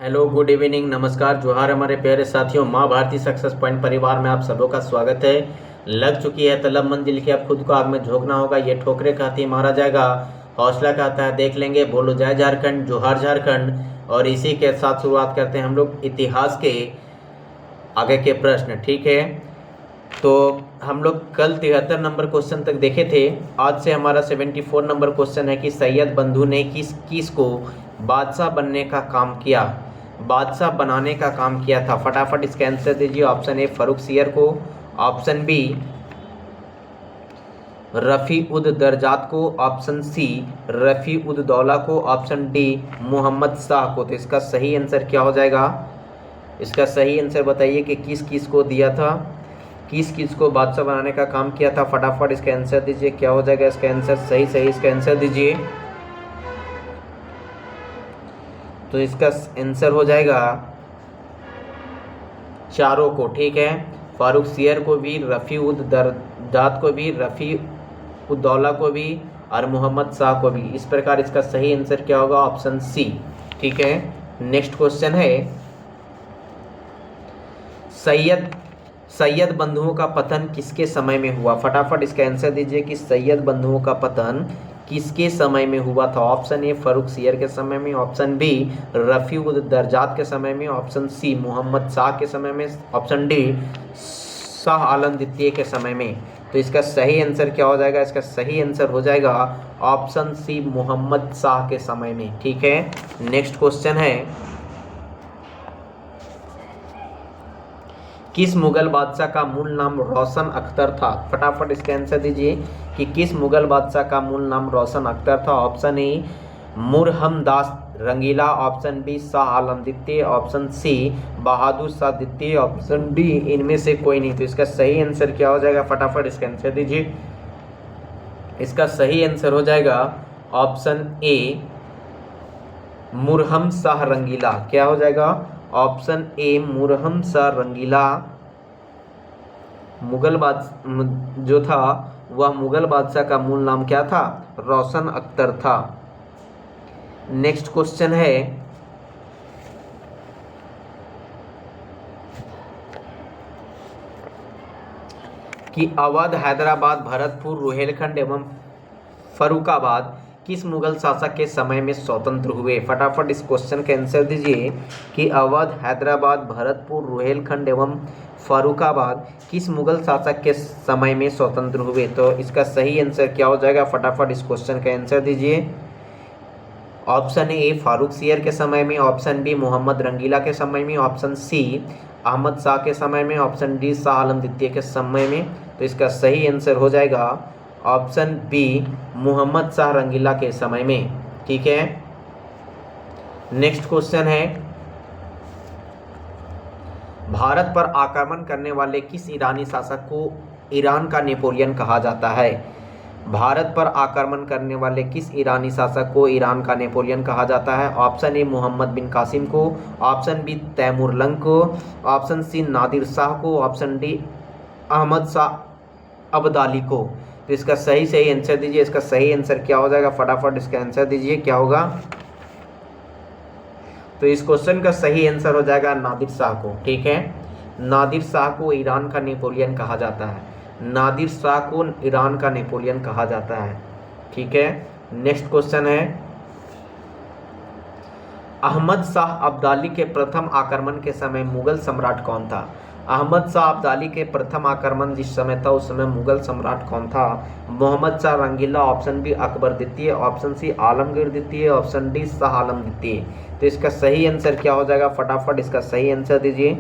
Hello, good evening, नमस्कार, जोहार हमारे प्यारे साथियों। माँ भारती सक्सेस पॉइंट परिवार में आप सबों का स्वागत है। लग चुकी है तलब मंजिल की, अब खुद को आग में झोंकना होगा। ये ठोकरे खाती है मारा जाएगा, हौसला कहता है देख लेंगे। बोलो जय झारखंड, जोहार झारखंड। और इसी के साथ शुरुआत करते हैं हम लोग इतिहास के आगे के प्रश्न। ठीक है, तो हम लोग कल 73 नंबर क्वेश्चन तक देखे थे। आज से हमारा 74 नंबर क्वेश्चन है कि सैयद बंधु ने किस किस को बादशाह बनने का काम किया, बादशाह बनाने का काम किया था। फटाफट इसका आंसर दीजिए। ऑप्शन ए फर्रुख सियर को, ऑप्शन बी रफ़ी उद दरजात को, ऑप्शन सी रफ़ी उद दौला को, ऑप्शन डी मोहम्मद शाह को। तो इसका सही आंसर क्या हो जाएगा? इसका सही आंसर बताइए कि किस किस को दिया था, किस किस को बादशाह बनाने का काम किया था। फटाफट इसका आंसर दीजिए, क्या हो जाएगा इसका आंसर? सही सही इसका आंसर दीजिए। तो इसका आंसर हो जाएगा चारों को। ठीक है, फारूक सियर को भी, रफ़ी उद दरजात को भी, रफ़ी उद दौला को भी और मोहम्मद शाह को भी। इस प्रकार इसका सही आंसर क्या होगा? Option C. ठीक है, नेक्स्ट क्वेश्चन है सैयद बंधुओं का पतन किसके समय में हुआ? फटाफट इसका आंसर दीजिए कि सैयद बंधुओं का पतन किसके समय में हुआ था। ऑप्शन ए फर्रुख सियर के समय में, ऑप्शन बी रफ़ी उद दरजात के समय में, ऑप्शन सी मोहम्मद शाह के समय में, ऑप्शन डी शाह आलम द्वितीय के समय में। तो इसका सही आंसर क्या हो जाएगा? इसका सही आंसर हो जाएगा ऑप्शन सी मोहम्मद शाह के समय में। ठीक है, नेक्स्ट क्वेश्चन है किस मुगल बादशाह का मूल नाम रोशन अख्तर था? फटाफट इसका आंसर दीजिए कि किस मुगल बादशाह का मूल नाम रोशन अख्तर था। ऑप्शन ए मुरहमदास रंगीला, ऑप्शन बी शाह आलम द्वितीय, ऑप्शन सी बहादुर शाह द्वितीय, ऑप्शन डी इनमें से कोई नहीं। तो इसका सही आंसर क्या हो जाएगा? फटाफट इसका आंसर दीजिए। इसका सही आंसर हो जाएगा ऑप्शन ए मुरहम शाह रंगीला। क्या हो जाएगा? ऑप्शन ए मुरहम शाह रंगीला मुगल बादशाह जो था वह मुगल बादशाह का मूल नाम क्या था? रोशन अख्तर था। नेक्स्ट क्वेश्चन है कि अवध, हैदराबाद, भरतपुर, रुहेलखंड एवं फर्रुखाबाद किस मुगल शासक के समय में स्वतंत्र हुए? फटाफट इस क्वेश्चन का आंसर दीजिए कि अवध, हैदराबाद, भरतपुर, रुहेलखंड एवं फर्रुखाबाद किस मुगल शासक के समय में स्वतंत्र हुए? तो इसका सही आंसर क्या हो जाएगा? फटाफट इस क्वेश्चन का आंसर दीजिए। ऑप्शन ए फारूक सियर के समय में, ऑप्शन बी मोहम्मद रंगीला के समय में, ऑप्शन सी अहमद शाह के समय में, ऑप्शन डी शाह आलम द्वितीय के समय में। तो इसका सही आंसर हो जाएगा ऑप्शन बी मोहम्मद शाह रंगीला के समय में। ठीक है, नेक्स्ट क्वेश्चन है भारत पर आक्रमण करने वाले किस ईरानी शासक को ईरान का नेपोलियन कहा जाता है? भारत पर आक्रमण करने वाले किस ईरानी शासक को ईरान का नेपोलियन कहा जाता है? ऑप्शन ए मोहम्मद बिन कासिम को, ऑप्शन बी तैमूरलंग को, ऑप्शन सी नादिर शाह को, ऑप्शन डी अहमद शाह अब्दाली को। तो इसका सही आंसर दीजिए। इसका सही आंसर क्या हो जाएगा? फटाफट इसका आंसर दीजिए, क्या होगा? तो इस क्वेश्चन का सही आंसर हो जाएगा नादिर शाह को। ठीक है, नादिर शाह को ईरान का नेपोलियन कहा जाता है। नादिर शाह को ईरान का नेपोलियन कहा जाता है। ठीक है, नेक्स्ट क्वेश्चन है अहमद शाह अब्दाली के प्रथम आक्रमण के समय मुगल सम्राट कौन था? अहमद शाह अब्दाली के प्रथम आक्रमण जिस समय था उस समय मुगल सम्राट कौन था? मोहम्मद शाह रंगीला, ऑप्शन बी अकबर द्वितीय, ऑप्शन सी आलमगीर द्वितीय, ऑप्शन डी शाह आलम द्वितीय। तो इसका सही आंसर क्या हो जाएगा? फटाफट इसका सही आंसर दीजिए।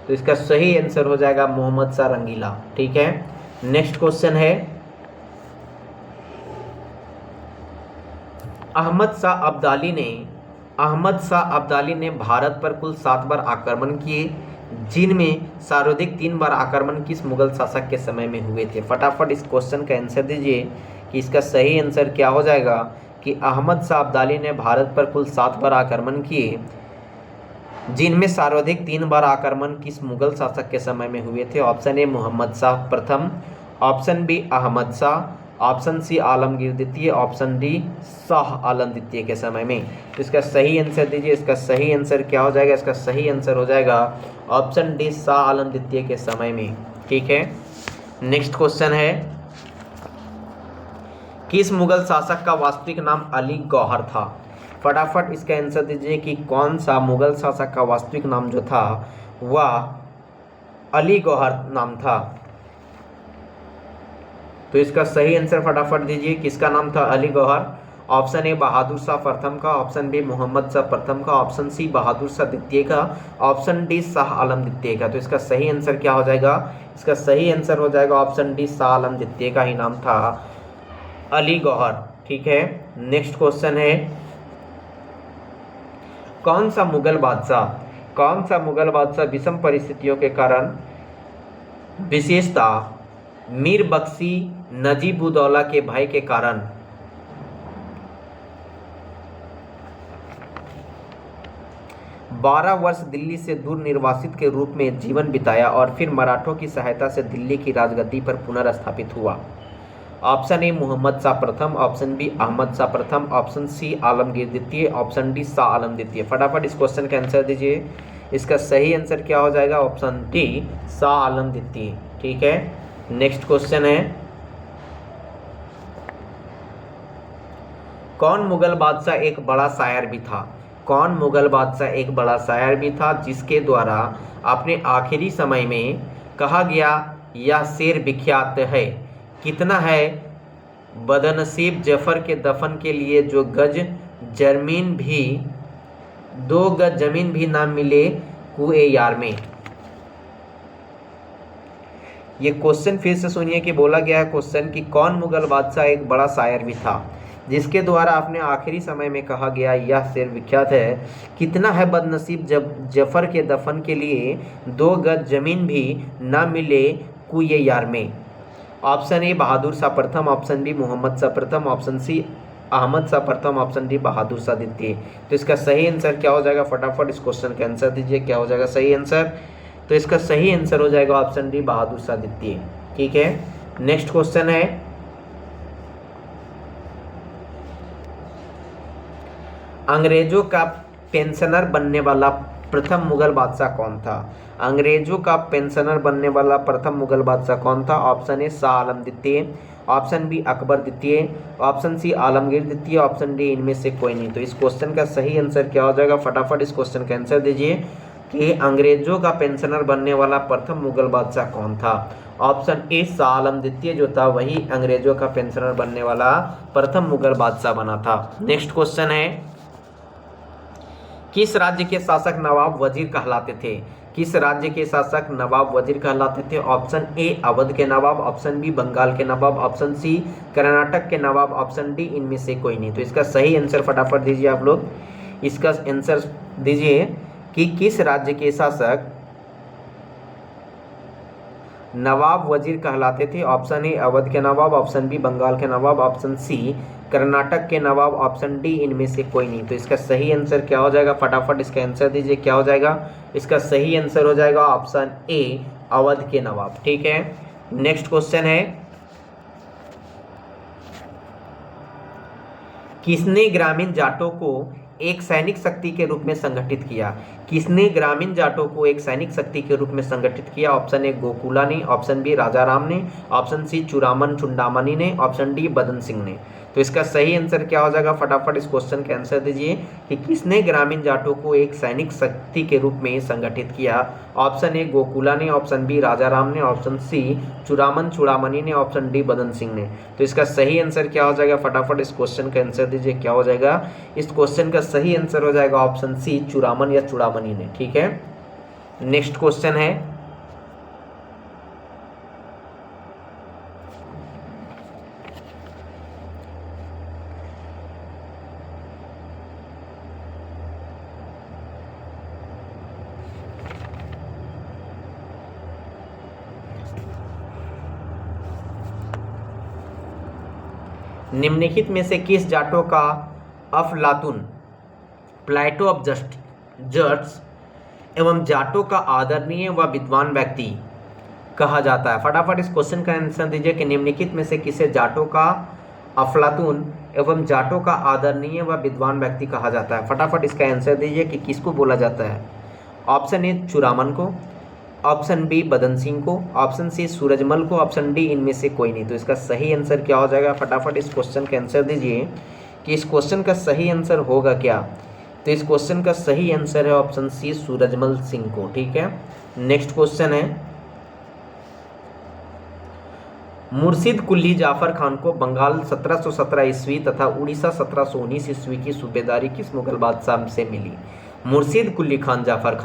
तो इसका सही आंसर हो जाएगा मोहम्मद शाह रंगीला। ठीक है, नेक्स्ट क्वेश्चन है अहमद शाह अब्दाली ने भारत पर कुल 7 बार आक्रमण किए, जिनमें सर्वाधिक 3 बार आक्रमण किस मुगल शासक के समय में हुए थे? फटाफट इस क्वेश्चन का आंसर दीजिए कि इसका सही आंसर क्या हो जाएगा कि अहमद शाह अब्दाली ने भारत पर कुल 7 बार आक्रमण किए, जिनमें सर्वाधिक 3 बार आक्रमण किस मुगल शासक के समय में हुए थे? ऑप्शन ए मोहम्मद शाह प्रथम, option B Ahmad Shah, option C Alamgir द्वितीय, ऑप्शन डी शाह आलम द्वितीय के समय में। तो इसका सही आंसर दीजिए। इसका सही आंसर क्या हो जाएगा? इसका सही आंसर हो जाएगा ऑप्शन डी शाह आलम द्वितीय के समय में। ठीक है, नेक्स्ट क्वेश्चन है, किस मुगल शासक का वास्तविक नाम अली गौहर था? फटाफट इसका आंसर दीजिए कि कौन सा मुगल शासक का वास्तविक नाम जो था वह अली गौहर नाम था। तो इसका सही आंसर फटाफट दीजिए, किसका नाम था अली गौहर? ऑप्शन ए बहादुर शाह प्रथम का, ऑप्शन बी मोहम्मद शाह प्रथम का, ऑप्शन सी बहादुर शाह द्वितीय का, ऑप्शन डी शाह आलम द्वितीय का। तो इसका सही आंसर क्या हो जाएगा? इसका सही आंसर हो जाएगा ऑप्शन डी शाह आलम द्वितीय का ही नाम था अली गौहर। ठीक है, नेक्स्ट क्वेश्चन है, कौन सा मुगल बादशाह विषम परिस्थितियों के कारण, विशेषतः मीर बख्शी नजीब-उद-दौला के भय के कारण 12 वर्ष दिल्ली से दूर निर्वासित के रूप में जीवन बिताया और फिर मराठों की सहायता से दिल्ली की राजगद्दी पर पुनर्स्थापित हुआ? ऑप्शन ए मोहम्मद शाह प्रथम, ऑप्शन बी अहमद शाह प्रथम, ऑप्शन सी आलमगीर द्वितीय, ऑप्शन डी शाह आलम द्वितीय। फटाफट इस क्वेश्चन का आंसर दीजिए। इसका सही आंसर क्या हो जाएगा? ऑप्शन डी शाह आलम द्वितीय। ठीक है, नेक्स्ट क्वेश्चन है, कौन मुगल बादशाह एक बड़ा शायर भी था? कौन मुगल बादशाह एक बड़ा शायर भी था जिसके द्वारा अपने आखिरी समय में कहा गया यह शेर विख्यात है, कितना है बदनसीब जफर के दफन के लिए जो 2 गज जमीन भी ना मिले कुए यार में। ये क्वेश्चन फिर से सुनिए कि बोला गया है क्वेश्चन कि कौन मुगल बादशाह एक बड़ा शायर भी था जिसके द्वारा अपने आखिरी समय में कहा गया यह शेर विख्यात है, कितना है बदनसीब जफर के दफन के लिए 2 गज जमीन भी ना मिले कुए यार में। ऑप्शन ए बहादुर शाह प्रथम, ऑप्शन बी मोहम्मद शाह प्रथम, ऑप्शन सी अहमद शाह प्रथम, ऑप्शन डी बहादुर शाह द्वितीय। तो इसका सही आंसर क्या हो जाएगा? फटाफट इस क्वेश्चन का आंसर दीजिए, क्या हो जाएगा सही आंसर? तो इसका सही आंसर हो जाएगा ऑप्शन डी बहादुर शाह द्वितीय। ठीक है, नेक्स्ट क्वेश्चन है, अंग्रेजों का पेंशनर बनने वाला प्रथम मुगल बादशाह कौन था? अंग्रेजों का पेंशनर बनने वाला प्रथम मुगल बादशाह कौन था? ऑप्शन ए शाह आलम द्वितीय, ऑप्शन बी अकबर द्वितीय, ऑप्शन सी आलमगीर द्वितीय, ऑप्शन डी इनमें से कोई नहीं। तो इस क्वेश्चन का सही आंसर क्या हो जाएगा? फटाफट इस क्वेश्चन का आंसर दीजिए कि अंग्रेजों का पेंशनर बनने वाला प्रथम मुगल बादशाह कौन था? ऑप्शन ए शाह आलम द्वितीय जो था वही अंग्रेजों का पेंशनर बनने वाला प्रथम मुगल बादशाह बना था। नेक्स्ट क्वेश्चन है, किस राज्य के शासक नवाब वजीर कहलाते थे? किस राज्य के शासक नवाब वजीर कहलाते थे? ऑप्शन ए अवध के नवाब, ऑप्शन बी बंगाल के नवाब, ऑप्शन सी कर्नाटक के नवाब, ऑप्शन डी इनमें से कोई नहीं। तो इसका सही आंसर फटाफट दीजिए आप लोग। इसका आंसर दीजिए कि किस राज्य के शासक नवाब वजीर कहलाते थे? ऑप्शन ए अवध के नवाब, ऑप्शन बी बंगाल के नवाब, ऑप्शन सी कर्नाटक के नवाब, ऑप्शन डी इनमें से कोई नहीं। तो इसका सही आंसर क्या हो जाएगा? फटाफट इसका आंसर दीजिए, क्या हो जाएगा? इसका सही आंसर हो जाएगा ऑप्शन ए अवध के नवाब। ठीक है, नेक्स्ट क्वेश्चन है, किसने ग्रामीण जाटों को एक सैनिक शक्ति के रूप में संगठित किया? किसने ग्रामीण जाटों को एक सैनिक शक्ति के रूप में संगठित किया? ऑप्शन ए गोकुला ने, ऑप्शन बी राजा राम ने, ऑप्शन सी चूड़ामन चुंडामणि ने, ऑप्शन डी बदन सिंह ने। तो इसका सही आंसर क्या हो जाएगा? फटाफट इस क्वेश्चन का आंसर दीजिए कि किसने ग्रामीण जाटों को एक सैनिक शक्ति के रूप में संगठित किया? ऑप्शन ए गोकुला ने, ऑप्शन बी राजा राम ने, ऑप्शन सी चूड़ामन चूड़ामणि ने, ऑप्शन डी बदन सिंह ने। तो इसका सही आंसर क्या हो जाएगा? फटाफट इस क्वेश्चन का आंसर दीजिए, क्या हो जाएगा? इस क्वेश्चन का सही आंसर हो जाएगा ऑप्शन सी चूड़ामन या चूड़ामणि ने। ठीक है, नेक्स्ट क्वेश्चन है, निम्नलिखित में से किस जाटों का अफलातून, प्लेटो ऑफ जट्स एवं जाटों का आदरणीय व विद्वान व्यक्ति कहा जाता है? फटाफट इस क्वेश्चन का आंसर दीजिए कि निम्नलिखित में से किसे जाटों का अफलातून एवं जाटों का आदरणीय व विद्वान व्यक्ति कहा जाता है? फटाफट इसका आंसर दीजिए कि किसको बोला जाता है? ऑप्शन ए चुरामन को, ऑप्शन बी बदन सिंह को, ऑप्शन सी सूरजमल को, ऑप्शन डी इनमें से कोई नहीं। तो इसका सही आंसर क्या हो जाएगा? फटाफट इस क्वेश्चन का आंसर दीजिए कि इस क्वेश्चन का सही आंसर होगा क्या? तो इस क्वेश्चन का सही आंसर है ऑप्शन सी सूरजमल सिंह को। ठीक है, नेक्स्ट क्वेश्चन है, मुर्शिद कुली जाफर खान को बंगाल 1717 ईस्वी तथा उड़ीसा 1719 ईस्वी की सूबेदारी किस मुगल बादशाह से मिली? मुर्शिद कुली जाफर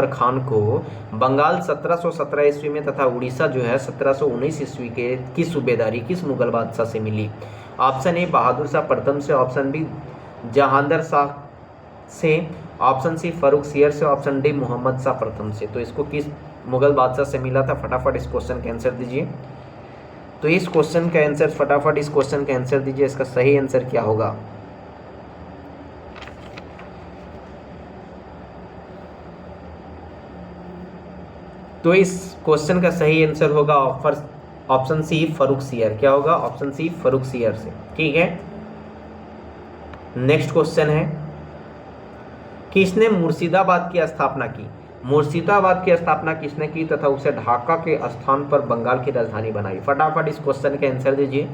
खान को बंगाल 1717 ईस्वी में तथा उड़ीसा जो है 1719 ईस्वी के की सूबेदारी किस मुगल बादशाह से मिली? ऑप्शन ए बहादुर शाह प्रथम से, ऑप्शन बी जहांदर शाह से, ऑप्शन सी फर्रुख सियर से, ऑप्शन डी मोहम्मद शाह प्रथम से। तो इसको किस मुगल बादशाह से मिला था? फटाफट इस क्वेश्चन का आंसर दीजिए। तो इस क्वेश्चन का आंसर फटाफट इस क्वेश्चन का आंसर दीजिए, इसका सही आंसर क्या होगा? तो इस क्वेश्चन का सही आंसर होगा ऑप्शन सी फर्रुख सियर। क्या होगा? ऑप्शन सी फर्रुख सियर से। ठीक है, नेक्स्ट क्वेश्चन है, किसने मुर्शिदाबाद की स्थापना की? मुर्शिदाबाद की स्थापना किसने की तथा उसे ढाका के स्थान पर बंगाल की राजधानी बनाई? फटाफट इस क्वेश्चन के आंसर दीजिए।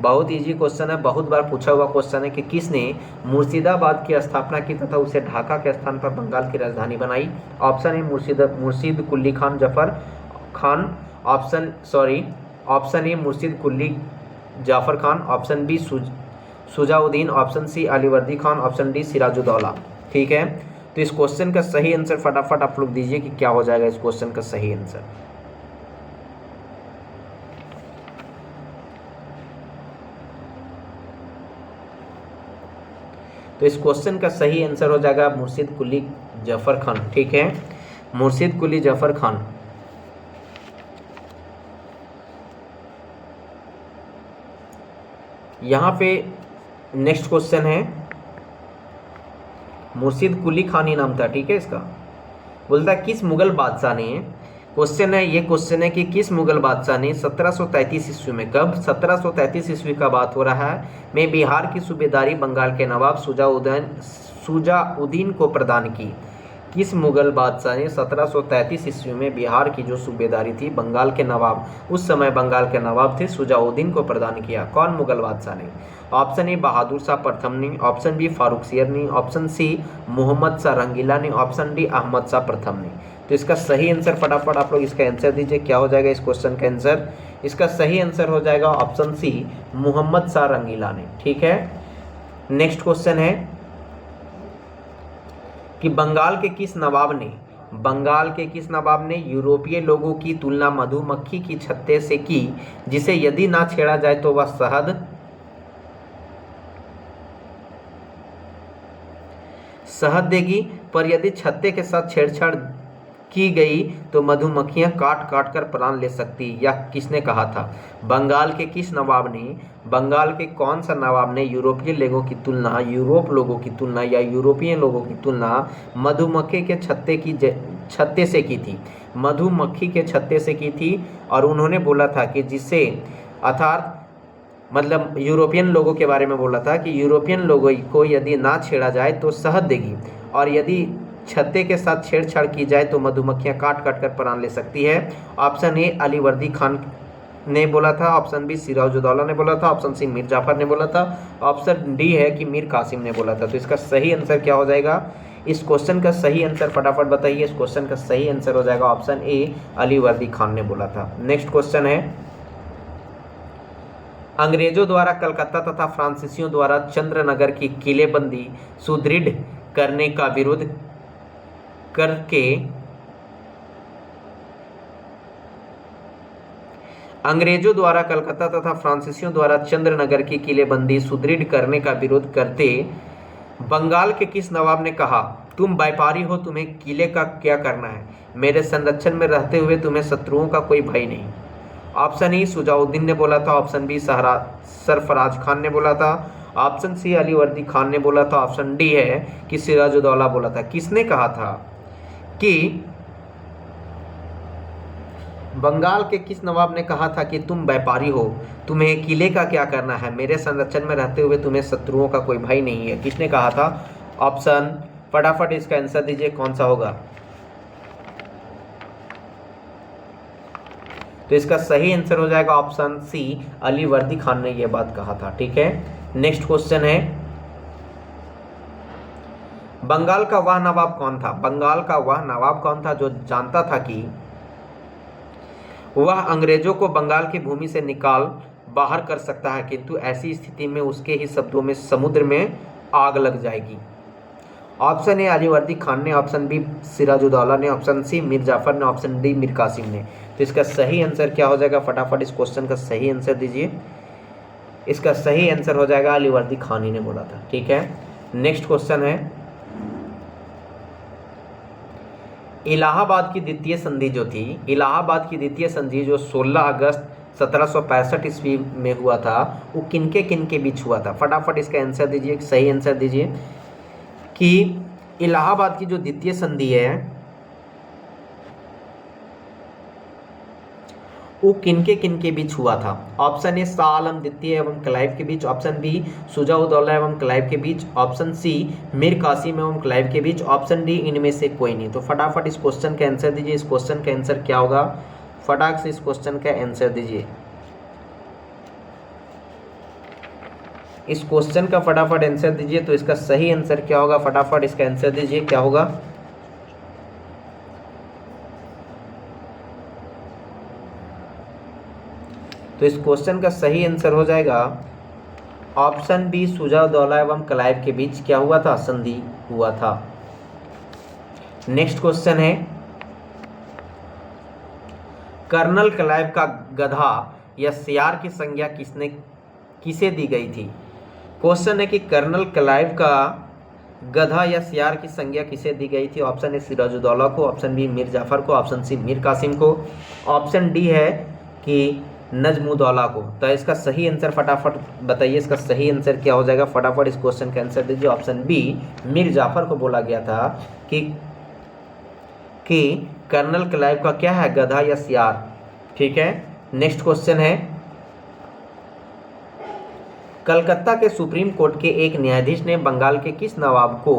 बहुत इजी क्वेश्चन है, बहुत बार पूछा हुआ क्वेश्चन है कि किसने मुर्शिदाबाद की स्थापना की तथा उसे ढाका के स्थान पर बंगाल की राजधानी बनाई? Option A Murshid Quli Khan Zafar Khan, option A Murshid Quli Jafar Khan, option B Shujauddin, option C Alivardi Khan, option D Sirajuddaula. ठीक है, तो इस क्वेश्चन का सही आंसर फटाफट आप लोग दीजिए कि क्या हो जाएगा इस क्वेश्चन का सही आंसर। तो इस क्वेश्चन का सही आंसर हो जाएगा मुर्शिद कुली जफर खान। ठीक है, मुर्शिद कुली जफर खान। यहां पे नेक्स्ट क्वेश्चन है, मुर्शिद कुली खान ही नाम था। ठीक है, इसका बोलता है किस मुगल बादशाह ने, ये क्वेश्चन है कि किस मुगल बादशाह ने 1733 ईस्वी में, कब 1733 ईस्वी का बात हो रहा है, में बिहार की सूबेदारी बंगाल के नवाब सुजाउद्दीन को प्रदान की? किस मुगल बादशाह ने 1733 ईस्वी में बिहार की जो सूबेदारी थी बंगाल के नवाब, उस समय बंगाल के नवाब थे, सुजाउद्दीन को प्रदान किया? कौन मुगल बादशाह ने? ऑप्शन ए बहादुर शाह प्रथम ने, ऑप्शन बी फारूक सियर ने, ऑप्शन सी मोहम्मद शाह रंगीला ने, ऑप्शन डी अहमद शाह प्रथम ने। तो इसका सही आंसर फटाफट आप लोग इसका आंसर दीजिए, क्या हो जाएगा इस क्वेश्चन का आंसर? इसका सही आंसर हो जाएगा ऑप्शन सी मोहम्मद शाह रंगीला ने। ठीक है, नेक्स्ट क्वेश्चन है कि बंगाल के किस नवाब ने यूरोपीय लोगों की तुलना मधुमक्खी की छत्ते से की, जिसे यदि ना छेड़ा जाए तो वह शहद देगी, पर यदि छत्ते के साथ छेड़छाड़ की गई तो मधुमक्खियां काट काट कर प्राण ले सकती? यह किसने कहा था? बंगाल के किस नवाब ने, बंगाल के कौन सा नवाब ने यूरोपीय लोगों की तुलना या यूरोपियन लोगों की तुलना मधुमक्खी के छत्ते से की थी? मधुमक्खी के छत्ते से की थी, और उन्होंने बोला था कि जिससे अर्थात मतलब यूरोपियन लोगों के बारे में बोला था कि यूरोपियन लोगों को यदि ना छेड़ा जाए तो शहद देगी, और यदि छत्ते के साथ छेड़छाड़ की जाए तो मधुमक्खियां काट काट कर प्राण ले सकती है। ऑप्शन ए अलीवर्दी खान ने बोला था, ऑप्शन बी सिराजुद्दौला ने बोला था, ऑप्शन सी मीर जाफर ने बोला था, ऑप्शन डी है कि मीर कासिम ने बोला था। तो इसका सही आंसर क्या हो जाएगा? इस क्वेश्चन का सही आंसर फटाफट बताइए। इस क्वेश्चन का सही आंसर हो जाएगा ऑप्शन ए अलीवर्दी खान ने बोला था। नेक्स्ट क्वेश्चन है, अंग्रेजों द्वारा कलकत्ता तथा फ्रांसीसियों द्वारा चंद्रनगर की किलेबंदी सुदृढ़ करने का विरोध करके अंग्रेजों द्वारा कलकत्ता तथा फ्रांसीसियों द्वारा चंद्रनगर की किलेबंदी सुदृढ़ करने का विरोध करते बंगाल के किस नवाब ने कहा, तुम व्यापारी हो, तुम्हें किले का क्या करना है, मेरे संरक्षण में रहते हुए तुम्हें शत्रुओं का कोई भय नहीं? ऑप्शन ई सुजाउद्दीन ने बोला था, ऑप्शन बी सरफराज खान ने बोला था, ऑप्शन सी अलीवर्दी खान ने बोला था, ऑप्शन डी है कि सिराजुद्दौला बोला था। किसने कहा था कि बंगाल के किस नवाब ने कहा था कि तुम व्यापारी हो, तुम्हें किले का क्या करना है, मेरे संरक्षण में रहते हुए तुम्हें शत्रुओं का कोई भय नहीं है? किसने कहा था? ऑप्शन, फटाफट इसका आंसर दीजिए, कौन सा होगा? तो इसका सही आंसर हो जाएगा ऑप्शन सी, अली वर्दी खान ने यह बात कहा था। ठीक है, नेक्स्ट क्वेश्चन है, बंगाल का वह नवाब कौन था? बंगाल का वह नवाब कौन था जो जानता था कि वह अंग्रेजों को बंगाल की भूमि से निकाल बाहर कर सकता है, किंतु ऐसी स्थिति में उसके ही शब्दों में समुद्र में आग लग जाएगी? ऑप्शन ए अली वर्दी खान ने, ऑप्शन बी सिराजुद्दौला ने, ऑप्शन सी मीर जाफर ने, ऑप्शन डी मीर कासिम ने। तो इसका सही आंसर क्या हो जाएगा? फटाफट इस क्वेश्चन का सही आंसर दीजिए। इसका सही आंसर हो जाएगा अली वर्दी खान ही ने बोला था। ठीक है, नेक्स्ट क्वेश्चन है, इलाहाबाद की द्वितीय संधि जो थी, इलाहाबाद की द्वितीय संधि जो 16 अगस्त 1765 ईस्वी में हुआ था, वो किनके किनके बीच हुआ था? फटाफट इसका आंसर दीजिए, सही आंसर दीजिए कि इलाहाबाद की जो द्वितीय संधि है वो किनके किनके बीच हुआ था? ऑप्शन ए शाह आलम द्वितीय एवं क्लाइव के बीच, ऑप्शन बी शुजा-उद-दौला एवं क्लाइव के बीच, ऑप्शन सी मीर कासिम एवं क्लाइव के बीच, ऑप्शन डी इनमें से कोई नहीं। तो फटाफट इस क्वेश्चन का आंसर दीजिए। इस क्वेश्चन का आंसर क्या होगा? फटाक से इस क्वेश्चन का आंसर दीजिए। इस क्वेश्चन का फटाफट आंसर दीजिए। तो इसका सही आंसर क्या होगा? फटाफट इसका आंसर दीजिए, क्या होगा? तो इस क्वेश्चन का सही आंसर हो जाएगा ऑप्शन बी, शुजा-उद-दौला एवं क्लाइव के बीच क्या हुआ था? संधि हुआ था। नेक्स्ट क्वेश्चन है, कर्नल क्लाइव का गधा या सियार की संज्ञा किसे दी गई थी? क्वेश्चन है कि कर्नल क्लाइव का गधा या सियार की संज्ञा किसे दी गई थी? ऑप्शन ए सिराजुद्दौला को, ऑप्शन बी मीर जाफर को, ऑप्शन सी मीर कासिम को, ऑप्शन डी है कि नजमुद्दौला को। तो इसका सही आंसर फटाफट बताइए, इसका सही आंसर क्या हो जाएगा? फटाफट इस क्वेश्चन का आंसर दीजिए। ऑप्शन बी मीर जाफर को बोला गया था कि कर्नल क्लाइव का क्या है? गधा या सियार। ठीक है, नेक्स्ट क्वेश्चन है, कलकत्ता के सुप्रीम कोर्ट के एक न्यायाधीश ने बंगाल के किस नवाब को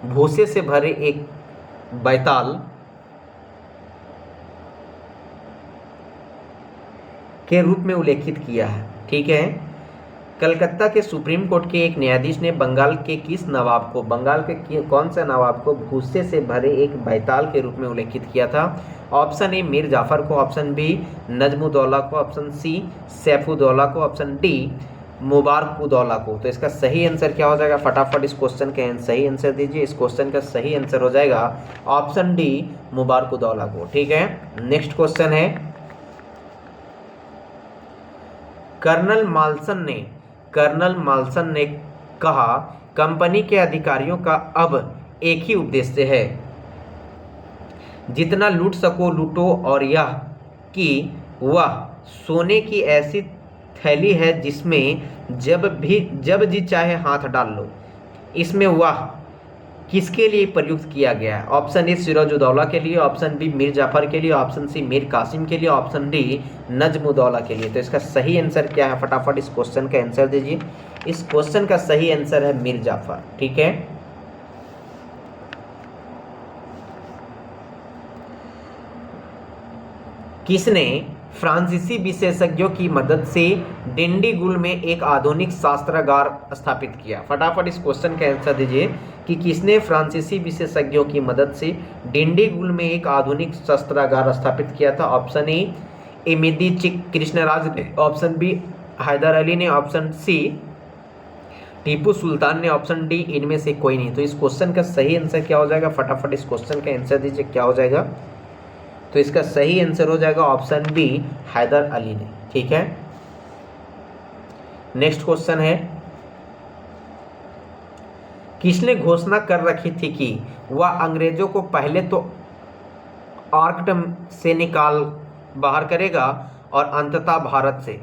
भूसे से भरे एक बैताल के रूप में उल्लेखित किया है? ठीक है, कलकत्ता के सुप्रीम कोर्ट के एक न्यायाधीश ने बंगाल के किस नवाब को, बंगाल के कौन सा नवाब को भूसे से भरे एक बैताल के रूप में उल्लेखित किया था? ऑप्शन ए मीर जाफर को, ऑप्शन बी नजमुद्दौला को, ऑप्शन सी सैफुद्दौला को, ऑप्शन डी मुबारकुद्दौला को। तो इसका सही आंसर क्या हो जाएगा? फटाफट इस क्वेश्चन का सही आंसर दीजिए। इस क्वेश्चन का सही आंसर हो जाएगा ऑप्शन डी मुबारकुद्दौला को। ठीक है, नेक्स्ट क्वेश्चन है, कर्नल माल्सन ने कहा कंपनी के अधिकारियों का अब एक ही उद्देश्य है, जितना लूट सको लूटो, और यह कि वह सोने की ऐसी थैली है जिसमें जब जी चाहे हाथ डाल लो। इसमें वह किसके लिए प्रयुक्त किया गया है? ऑप्शन ए सिराजुद्दौला के लिए, ऑप्शन बी मीर जाफर के लिए, ऑप्शन सी मीर कासिम के लिए, ऑप्शन डी नजमुद्दौला के लिए। तो इसका सही आंसर क्या है? फटाफट इस क्वेश्चन का आंसर दीजिए। इस क्वेश्चन का सही आंसर है मीर जाफर। ठीक है, किसने फ्रांसीसी विशेषज्ञों की मदद से डिंडीगुल में एक आधुनिक शस्त्रागार स्थापित किया? फटाफट इस क्वेश्चन का आंसर दीजिए कि किसने फ्रांसीसी विशेषज्ञों की मदद से डिंडीगुल में एक आधुनिक शस्त्रागार स्थापित किया था? ऑप्शन ए इमिदी कृष्णराज ने, ऑप्शन बी हैदर अली ने, ऑप्शन सी टीपू सुल्तान ने, ऑप्शन डी इनमें से कोई नहीं। तो इस क्वेश्चन का सही आंसर क्या हो जाएगा? फटाफट इस क्वेश्चन का आंसर दीजिए, क्या हो जाएगा? तो इसका सही आंसर हो जाएगा ऑप्शन बी हैदर अली ने। ठीक है, नेक्स्ट क्वेश्चन है, किसने घोषणा कर रखी थी कि वह अंग्रेजों को पहले तो आर्कटम से निकाल बाहर करेगा और अंततः भारत से?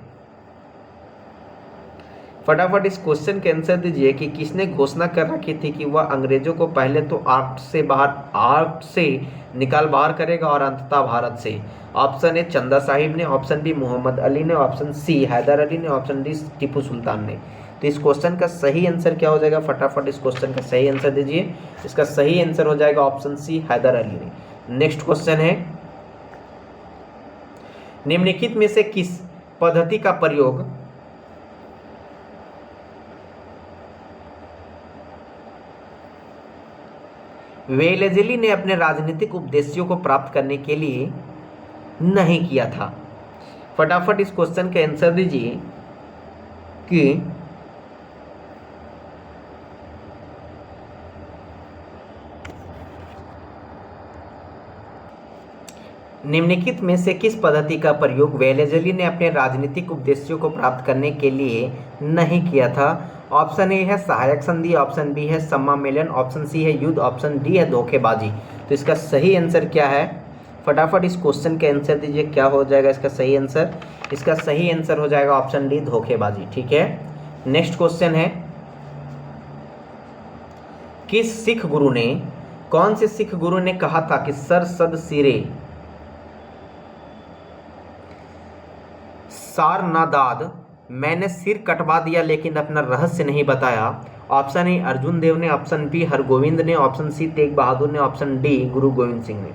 फटाफट इस क्वेश्चन के आंसर दीजिए कि किसने घोषणा कर रखी थी कि वह अंग्रेजों को पहले तो आर्ट से निकाल बाहर करेगा और अंततः भारत से। ऑप्शन ए चंदा साहिब ने, ऑप्शन बी मोहम्मद अली ने, ऑप्शन सी हैदर अली ने, ऑप्शन डी टीपू सुल्तान ने। तो इस क्वेश्चन का सही आंसर क्या हो जाएगा? फटाफट इस क्वेश्चन का सही आंसर दीजिए। इसका सही आंसर हो जाएगा ऑप्शन सी हैदर अली ने। नेक्स्ट क्वेश्चन है, निम्नलिखित में से किस पद्धति का प्रयोग वेलेज़ली ने अपने राजनीतिक उद्देश्यों को प्राप्त करने के लिए नहीं किया था? फटाफट इस क्वेश्चन के आंसर दीजिए कि निम्नलिखित में से किस पद्धति का प्रयोग वेलेज़ली ने अपने राजनीतिक उद्देश्यों को प्राप्त करने के लिए नहीं किया था? ऑप्शन ए है सहायक संधि, ऑप्शन बी है सम्मेलन, ऑप्शन सी है युद्ध, ऑप्शन डी है धोखेबाजी। तो इसका सही आंसर क्या है? फटाफट इस क्वेश्चन के आंसर दीजिए, क्या हो जाएगा इसका सही आंसर? इसका सही आंसर हो जाएगा ऑप्शन डी धोखेबाजी। ठीक है, नेक्स्ट क्वेश्चन है, किस सिख गुरु ने, कौन से सिख गुरु ने कहा था कि सर सद सिरे सार नादाद, मैंने सिर कटवा दिया लेकिन अपना रहस्य नहीं बताया? ऑप्शन ए अर्जुन देव ने, ऑप्शन बी हरगोविंद ने, ऑप्शन सी तेग बहादुर ने, ऑप्शन डी गुरु गोविंद सिंह ने।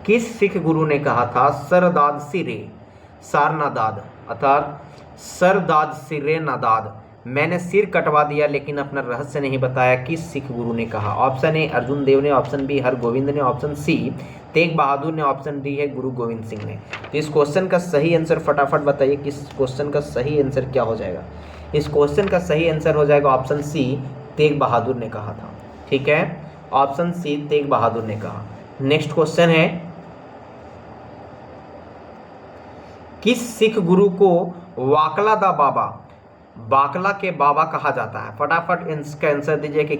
किस सिख गुरु ने कहा था सरदाद सिरे सार नादाद, अर्थात सरदाद सिरे नादाद, मैंने सिर कटवा दिया लेकिन अपना रहस्य नहीं बताया? किस सिख गुरु ने कहा? ऑप्शन ए अर्जुन देव ने, ऑप्शन बी हरगोविंद ने, ऑप्शन सी तेग बहादुर ने, ऑप्शन डी है गुरु गोविंद सिंह ने। तो इस क्वेश्चन का सही आंसर फटाफट बताइए, किस क्वेश्चन का सही आंसर क्या हो जाएगा? इस क्वेश्चन का सही आंसर हो जाएगा ऑप्शन सी तेग बहादुर ने कहा था। ठीक है, ऑप्शन सी तेग बहादुर ने कहा। नेक्स्ट क्वेश्चन है, किस सिख गुरु को वाकला दा बाबा, बाकला के बाबा कहा जाता है? फटाफट इसका आंसर दीजिए कि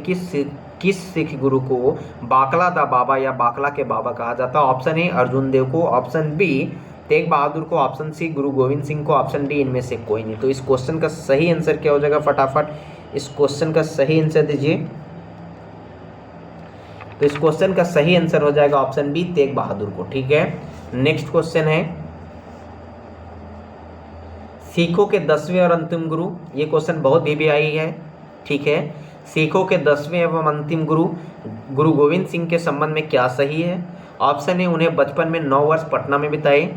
किस सिख गुरु को बाकला दा बाबा या बाकला के बाबा कहा जाता है? ऑप्शन ए अर्जुन देव को, ऑप्शन बी तेग बहादुर को, ऑप्शन सी गुरु गोविंद सिंह को, ऑप्शन डी इनमें से कोई नहीं। तो इस क्वेश्चन का सही आंसर क्या हो जाएगा? फटाफट इस क्वेश्चन का सही आंसर दीजिए। तो इस क्वेश्चन का सही आंसर हो जाएगा ऑप्शन बी तेग बहादुर को। ठीक है, नेक्स्ट क्वेश्चन है, सिखों के 10वें और अंतिम गुरु, ये क्वेश्चन बहुत BBI है। ठीक है, सिखों के 10वें एवं अंतिम गुरु गुरु गोविंद सिंह के संबंध में क्या सही है? ऑप्शन ए उन्हें बचपन में 9 वर्ष पटना में बिताए,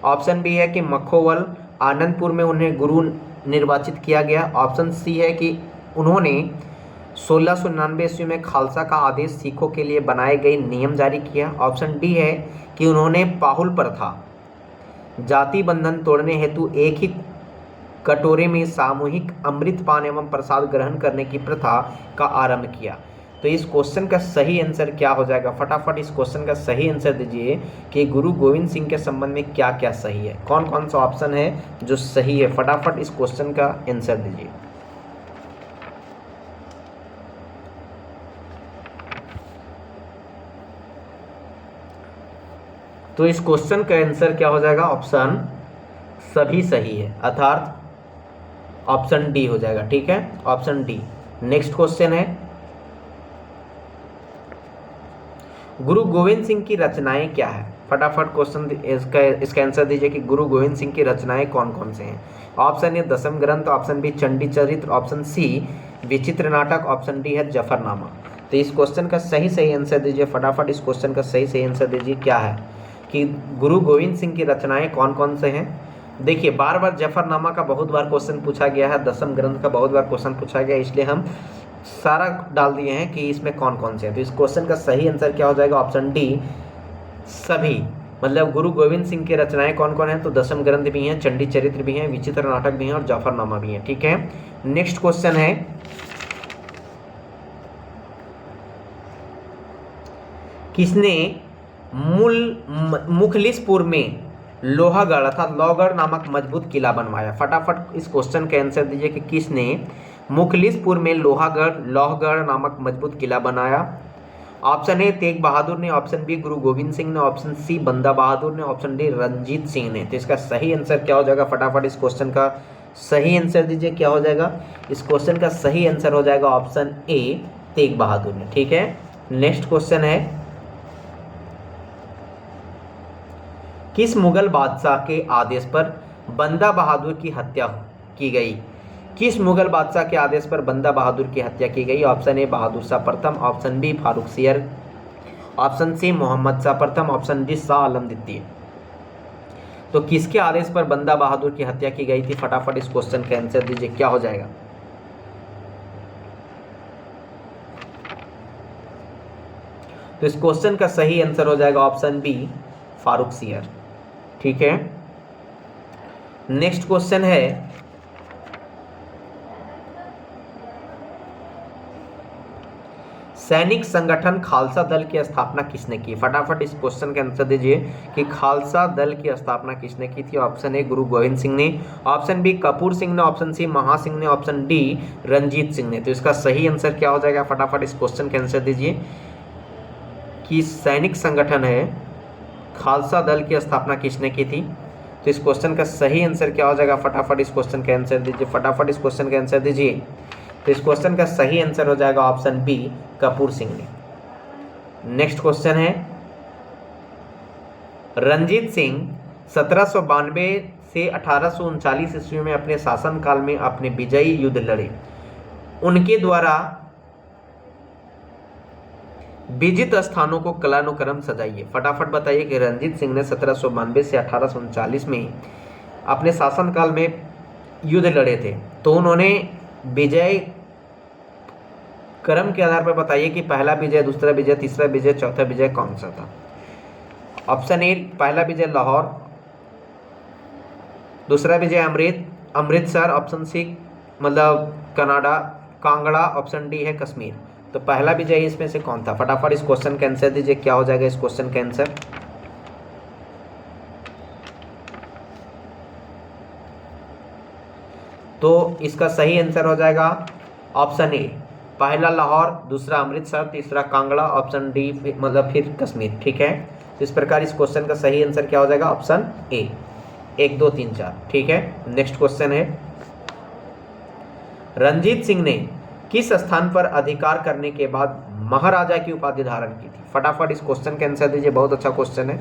ऑप्शन बी है कि मखोवल आनंदपुर में उन्हें गुरु निर्वाचित किया गया, ऑप्शन सी है कि उन्होंने 1699 ईस्वी में खालसा का आदेश सिखों के लिए बनाए गए नियम जारी किया, ऑप्शन डी है कि उन्होंने पाहुल प्रथा जाति बंधन तोड़ने हेतु एक ही कटोरे में सामूहिक अमृतपान एवं प्रसाद ग्रहण करने की प्रथा का आरंभ किया। तो इस क्वेश्चन का सही आंसर क्या हो जाएगा? फटाफट इस क्वेश्चन का सही आंसर दीजिए कि गुरु गोविंद सिंह के संबंध में क्या क्या सही है, कौन कौन सा ऑप्शन है जो सही है? फटाफट इस क्वेश्चन का आंसर दीजिए। तो इस क्वेश्चन का आंसर क्या हो जाएगा? ऑप्शन सभी सही है, अर्थात ऑप्शन डी हो जाएगा। ठीक है, ऑप्शन डी। नेक्स्ट क्वेश्चन है, गुरु गोविंद सिंह की रचनाएं क्या है? फटाफट क्वेश्चन इसका आंसर दीजिए कि गुरु गोविंद सिंह की रचनाएं कौन कौन से हैं? ऑप्शन ए दशम ग्रंथ, ऑप्शन बी चंडी चरित्र, ऑप्शन सी विचित्र नाटक, ऑप्शन डी है जफरनामा। तो इस क्वेश्चन का सही आंसर दीजिए। फटाफट इस क्वेश्चन का सही आंसर दीजिए, क्या है कि गुरु गोविंद सिंह की रचनाएं कौन कौन से हैं? देखिए, बार बार जफरनामा का बहुत बार क्वेश्चन पूछा गया है, दशम ग्रंथ का बहुत बार क्वेश्चन पूछा गया है, इसलिए हम सारा डाल दिए हैं कि इसमें कौन कौन से हैं। तो इस क्वेश्चन का सही आंसर क्या हो जाएगा? ऑप्शन डी सभी, मतलब गुरु गोविंद सिंह की रचनाएं कौन कौन है? तो दशम ग्रंथ भी हैं, चंडी चरित्र भी हैं, विचित्र नाटक भी हैं और जफरनामा भी हैं। ठीक है, नेक्स्ट क्वेश्चन है, किसने मुखलिसपुर में लोहागढ़ अर्थात लौहगढ़ नामक मजबूत किला बनवाया? फटाफट इस क्वेश्चन का आंसर दीजिए कि किसने मुखलिसपुर में लोहागढ़ नामक मजबूत किला बनाया? ऑप्शन ए तेग बहादुर ने, ऑप्शन बी गुरु गोविंद सिंह ने, ऑप्शन सी बंदा बहादुर ने, ऑप्शन डी रंजीत सिंह ने। तो इसका सही आंसर क्या हो जाएगा? फटाफट इस क्वेश्चन का सही आंसर दीजिए, क्या हो जाएगा? इस क्वेश्चन का सही आंसर हो जाएगा ऑप्शन ए, तेग बहादुर ने। ठीक है, नेक्स्ट क्वेश्चन है, किस मुगल बादशाह के आदेश पर बंदा बहादुर की हत्या की गई? किस मुगल बादशाह के आदेश पर बंदा बहादुर की हत्या की गई? ऑप्शन ए बहादुर शाह प्रथम, option B Farrukh Siyar, option C Muhammad Shah प्रथम, ऑप्शन डी शाह आलम द्वितीय। तो किसके आदेश पर बंदा बहादुर की हत्या की गई थी? फटाफट इस क्वेश्चन का आंसर दीजिए, क्या हो जाएगा? तो इस क्वेश्चन का सही आंसर हो जाएगा ऑप्शन बी, फारूक सियर। ठीक है, नेक्स्ट क्वेश्चन है, सैनिक संगठन खालसा दल की स्थापना किसने की? फटाफट इस क्वेश्चन का आंसर दीजिए कि खालसा दल की स्थापना किसने की थी? ऑप्शन ए गुरु गोविंद सिंह ने, ऑप्शन बी कपूर सिंह ने, ऑप्शन सी महासिंह ने, ऑप्शन डी रंजीत सिंह ने। तो इसका सही आंसर क्या हो जाएगा? फटाफट इस क्वेश्चन का आंसर दीजिए कि सैनिक संगठन है खालसा दल की स्थापना किसने की थी? तो इस क्वेश्चन का सही आंसर क्या हो जाएगा? फटाफट इस क्वेश्चन का आंसर दीजिए, फटाफट इस क्वेश्चन का आंसर दीजिए। तो इस क्वेश्चन का सही आंसर हो जाएगा ऑप्शन बी, कपूर सिंह ने। नेक्स्ट क्वेश्चन है, रंजीत सिंह 1792 से 1839 ईस्वी में अपने शासनकाल में अपने विजयी युद्ध लड़े, उनके द्वारा विजित स्थानों को कालानुक्रम सजाइए। फटाफट बताइए कि रंजीत सिंह ने 1792 से 1839 में अपने शासनकाल में युद्ध लड़े थे, तो उन्होंने विजय क्रम के आधार पर बताइए कि पहला विजय, दूसरा विजय, तीसरा विजय, चौथा विजय कौन सा था? ऑप्शन ए पहला विजय लाहौर, दूसरा विजय अमृतसर, ऑप्शन सी मतलब कनाडा कांगड़ा, ऑप्शन डी है कश्मीर। तो पहला विजय इसमें से कौन था? फटाफट इस क्वेश्चन का आंसर दीजिए, क्या हो जाएगा इस क्वेश्चन का आंसर? तो इसका सही आंसर हो जाएगा ऑप्शन ए, पहला लाहौर, दूसरा अमृतसर, तीसरा कांगड़ा, ऑप्शन डी मतलब फिर कश्मीर। ठीक है, तो इस प्रकार इस क्वेश्चन का सही आंसर क्या हो जाएगा? Option A, 1 2 3 4। ठीक है, नेक्स्ट क्वेश्चन है, रंजीत सिंह ने किस स्थान पर अधिकार करने के बाद महाराजा की उपाधि धारण की थी? फटाफट इस क्वेश्चन का आंसर दीजिए, बहुत अच्छा क्वेश्चन है।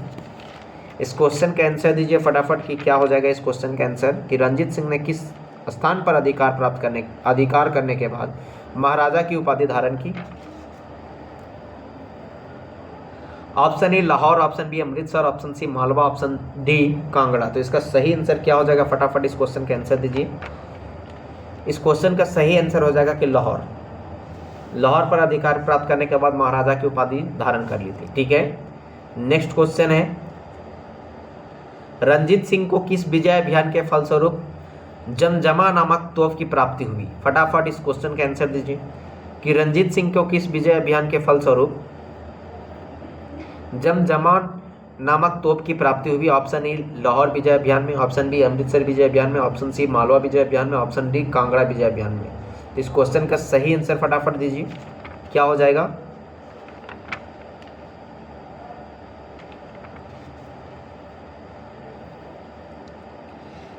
इस क्वेश्चन का आंसर दीजिए फटाफट कि क्या हो जाएगा इस क्वेश्चन का आंसर कि रंजीत सिंह ने किस स्थान पर अधिकार करने के बाद महाराजा की उपाधि धारण की? Option A Lahore, option B Amritsar, option C Malwa, option D Kangra. तो इसका सही आंसर क्या हो जाएगा? फटाफट इस क्वेश्चन का आंसर दीजिए। इस क्वेश्चन का सही आंसर हो जाएगा कि लाहौर। लाहौर पर अधिकार प्राप्त करने के बाद महाराजा की उपाधि धारण कर ली थी। ठीक है, नेक्स्ट क्वेश्चन है, रंजीत सिंह को किस विजय अभियान के फलस्वरूप जमजमा नामक तोप की प्राप्ति हुई? फटाफट इस क्वेश्चन का आंसर दीजिए कि रंजीत सिंह को किस विजय अभियान के फलस्वरूप जमजमा नामक तोप की प्राप्ति हुई? ऑप्शन ए लाहौर विजय अभियान में, ऑप्शन बी अमृतसर विजय अभियान में, ऑप्शन सी मालवा विजय अभियान में, ऑप्शन डी कांगड़ा विजय अभियान में। तो इस क्वेश्चन का सही आंसर फटाफट दीजिए, क्या हो जाएगा?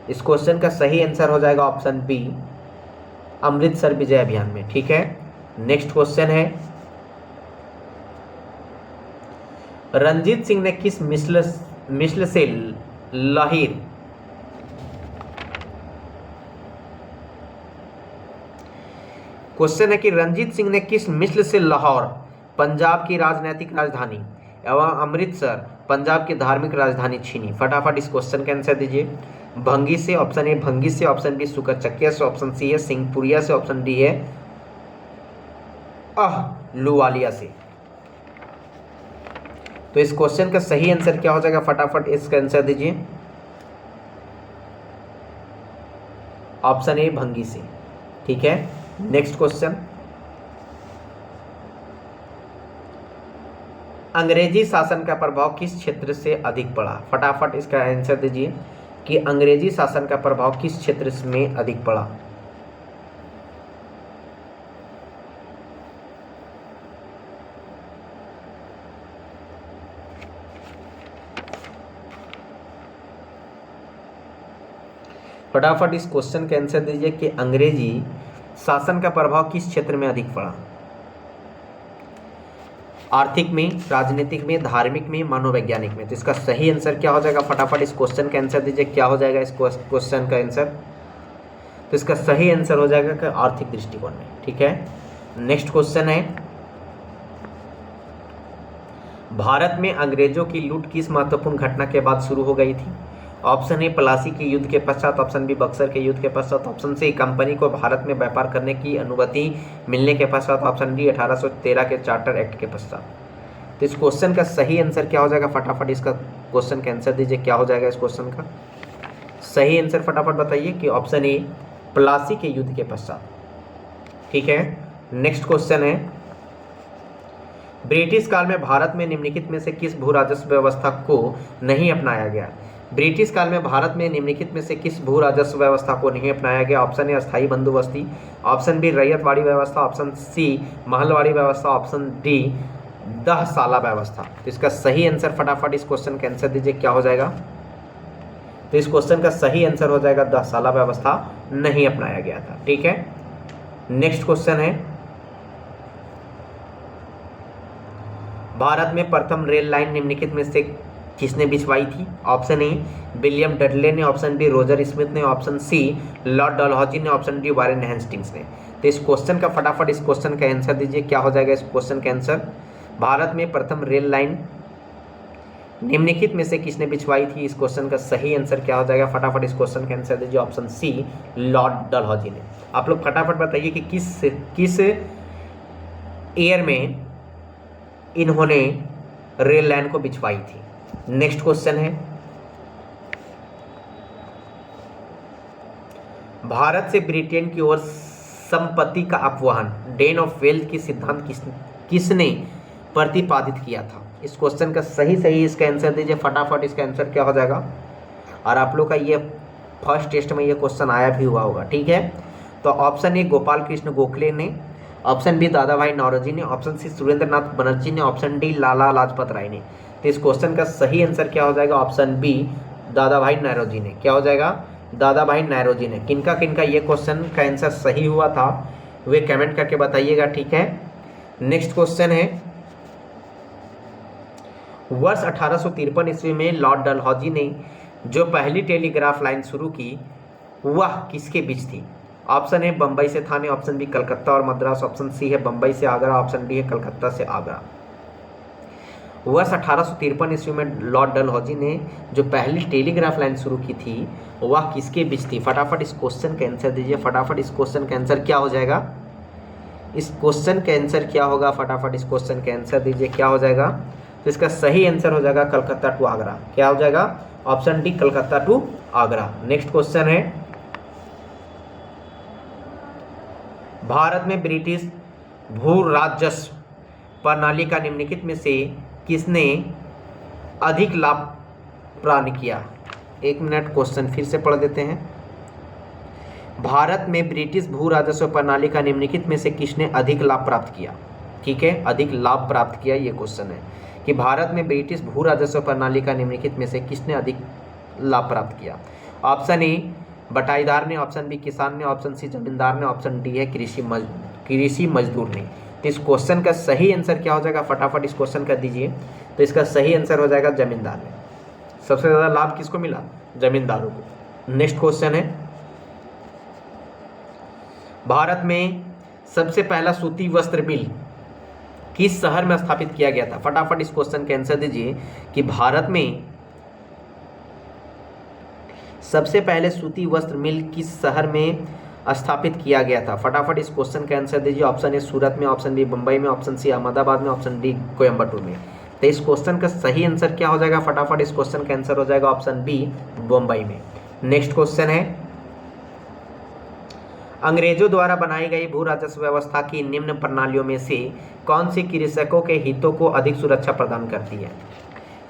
इस क्वेश्चन का सही आंसर हो जाएगा ऑप्शन बी अमृतसर विजय अभियान में। ठीक है, नेक्स्ट क्वेश्चन है, रंजीत सिंह ने किस मिसल से लाहिर क्वेश्चन है कि रंजीत सिंह ने किस मिसल से लाहौर पंजाब की राजनीतिक राजधानी एवं अमृतसर पंजाब की धार्मिक राजधानी छीनी? फटाफट इस क्वेश्चन का आंसर दीजिए। भंगी से, ऑप्शन ए भंगी से, ऑप्शन बी सुकरचकिया से, ऑप्शन सी है सिंहपुरिया से, ऑप्शन डी है लुवालिया से। तो इस क्वेश्चन का सही आंसर क्या हो जाएगा? फटाफट इसका आंसर दीजिए। ऑप्शन ए भंगी से। ठीक है, नेक्स्ट क्वेश्चन, अंग्रेजी शासन का प्रभाव किस क्षेत्र से अधिक पड़ा? फटाफट इसका आंसर दीजिए कि अंग्रेजी शासन का प्रभाव किस क्षेत्र में अधिक पड़ा? फटाफट इस क्वेश्चन का आंसर दीजिए कि अंग्रेजी शासन का प्रभाव किस क्षेत्र में अधिक पड़ा? आर्थिक में, राजनीतिक में, धार्मिक में, मनोवैज्ञानिक में। तो इसका सही आंसर क्या हो जाएगा? फटाफट इस क्वेश्चन का आंसर दीजिए, क्या हो जाएगा इस क्वेश्चन का आंसर? तो इसका सही आंसर हो जाएगा कि आर्थिक दृष्टिकोण में। ठीक है, नेक्स्ट क्वेश्चन है, भारत में अंग्रेजों की लूट किस महत्वपूर्ण घटना के बाद शुरू हो गई थी? ऑप्शन ए प्लासी के युद्ध के पश्चात, ऑप्शन बी बक्सर के युद्ध के पश्चात, ऑप्शन सी कंपनी को भारत में व्यापार करने की अनुमति मिलने के पश्चात, ऑप्शन डी 1813 के चार्टर एक्ट के पश्चात। तो इस क्वेश्चन का सही आंसर क्या हो जाएगा? फटाफट इसका क्वेश्चन का आंसर दीजिए, क्या हो जाएगा इस क्वेश्चन का सही आंसर? फटाफट बताइए कि ऑप्शन ए प्लासी के युद्ध के पश्चात। ठीक है, नेक्स्ट क्वेश्चन है, ब्रिटिश काल में भारत में निम्नलिखित में से किस भू राजस्व व्यवस्था को नहीं अपनाया गया? ब्रिटिश काल में भारत में निम्नलिखित में से किस भू राजस्व व्यवस्था को नहीं अपनाया गया? ऑप्शन ए अस्थायी बंदोबस्ती, ऑप्शन बी रैयतवाड़ी व्यवस्था, ऑप्शन सी महलवाड़ी व्यवस्था, ऑप्शन डी दहसाला व्यवस्था। तो इसका सही आंसर फटाफट इस क्वेश्चन का आंसर दीजिए, क्या हो जाएगा? तो इस क्वेश्चन का सही आंसर हो जाएगा दहसाला व्यवस्था नहीं अपनाया गया था। ठीक है, नेक्स्ट क्वेश्चन है, भारत में प्रथम रेल लाइन निम्नलिखित में से किसने बिछवाई थी? ऑप्शन ए विलियम डडले ने, ऑप्शन बी रोजर स्मिथ ने, ऑप्शन सी लॉर्ड डलहौजी ने, ऑप्शन डी वारेन हेस्टिंग्स ने। तो इस क्वेश्चन का फटाफट इस क्वेश्चन का आंसर दीजिए, क्या हो जाएगा इस क्वेश्चन का आंसर? भारत में प्रथम रेल लाइन निम्नलिखित में से किसने बिछवाई थी? इस क्वेश्चन का सही आंसर क्या हो जाएगा? फटाफट इस क्वेश्चन का आंसर दीजिए, ऑप्शन सी लॉर्ड डलहौजी ने। आप लोग फटाफट बताइए कि किस ईयर में इन्होंने रेल लाइन को बिछवाई थी। नेक्स्ट क्वेश्चन है, भारत से ब्रिटेन की ओर संपत्ति का अपवहन डेन ऑफ वेल्थ की सिद्धांत किसने प्रतिपादित किया था? इस क्वेश्चन का सही इसका आंसर दीजिए, फटाफट इसका आंसर क्या हो जाएगा? और आप लोग का ये फर्स्ट टेस्ट में ये क्वेश्चन आया भी हुआ होगा। ठीक है, तो ऑप्शन ए गोपाल कृष्ण गोखले ने, ऑप्शन बी दादा भाई नौरोजी ने, ऑप्शन सी सुरेंद्र नाथ बनर्जी ने, ऑप्शन डी लाला लाजपत राय ने। तो इस क्वेश्चन का सही आंसर क्या हो जाएगा? ऑप्शन बी दादा भाई नौरोजी ने। क्या हो जाएगा? दादा भाई नौरोजी ने। किनका ये क्वेश्चन का आंसर सही हुआ था वे कमेंट करके बताइएगा। ठीक है, नेक्स्ट क्वेश्चन है, वर्ष 1853 ईस्वी में लॉर्ड डलहौजी ने जो पहली टेलीग्राफ लाइन शुरू की वह किसके बीच थी? ऑप्शन ए बम्बई से थाने, ऑप्शन बी कलकत्ता और मद्रास, ऑप्शन सी है बम्बई से आगरा, ऑप्शन डी है कलकत्ता से आगरा। वर्ष 1853 ईस्वी में लॉर्ड डलहौजी ने जो पहली टेलीग्राफ लाइन शुरू की थी वह किसके बीच थी? फटाफट इस क्वेश्चन का आंसर दीजिए, फटाफट इस क्वेश्चन का आंसर क्या हो जाएगा? इस क्वेश्चन का आंसर क्या होगा? फटाफट इस क्वेश्चन का आंसर दीजिए, क्या हो जाएगा? तो इसका सही आंसर हो जाएगा कलकत्ता टू आगरा। क्या हो जाएगा? Option D Calcutta to Agra. Next question है, भारत में ब्रिटिश भू राजस्व प्रणाली का निम्नलिखित में से किसने अधिक लाभ प्राप्त किया? एक मिनट, क्वेश्चन फिर से पढ़ देते हैं। भारत में ब्रिटिश भू राजस्व प्रणाली का निम्नलिखित में से किसने अधिक लाभ प्राप्त किया? ठीक है, अधिक लाभ प्राप्त किया, ये क्वेश्चन है कि भारत में ब्रिटिश भू राजस्व प्रणाली का निम्नलिखित में से किसने अधिक लाभ प्राप्त किया? ऑप्शन ए बटाईदार ने, ऑप्शन बी किसान ने, ऑप्शन सी जमींदार ने, ऑप्शन डी है कृषि मजदूर ने। तो इस क्वेश्चन का सही आंसर क्या हो जाएगा? फटाफट इस क्वेश्चन का दीजिए। तो इसका सही आंसर हो जाएगा जमींदार ने। सबसे ज़्यादा लाभ किसको मिला? जमींदारों को। नेक्स्ट क्वेश्चन है, भारत में सबसे पहला सूती वस्त्र मिल किस शहर में स्थापित किया गया था? फटाफट इस क्वेश्चन का आंसर दीजिए कि भारत में सबसे पहले सूती वस्त्र मिल किस शहर में स्थापित किया गया था? फटाफट इस क्वेश्चन का आंसर दीजिए। ऑप्शन ए सूरत में, ऑप्शन बी मुंबई में, ऑप्शन सी अहमदाबाद में, ऑप्शन डी कोयम्बटूर में। तो इस क्वेश्चन का सही आंसर क्या हो जाएगा? फटाफट इस क्वेश्चन का आंसर हो जाएगा ऑप्शन बी मुंबई में। नेक्स्ट क्वेश्चन है, अंग्रेजों द्वारा बनाई गई भू राजस्व व्यवस्था की निम्न प्रणालियों में से कौन सी कृषकों के हितों को अधिक सुरक्षा प्रदान करती है?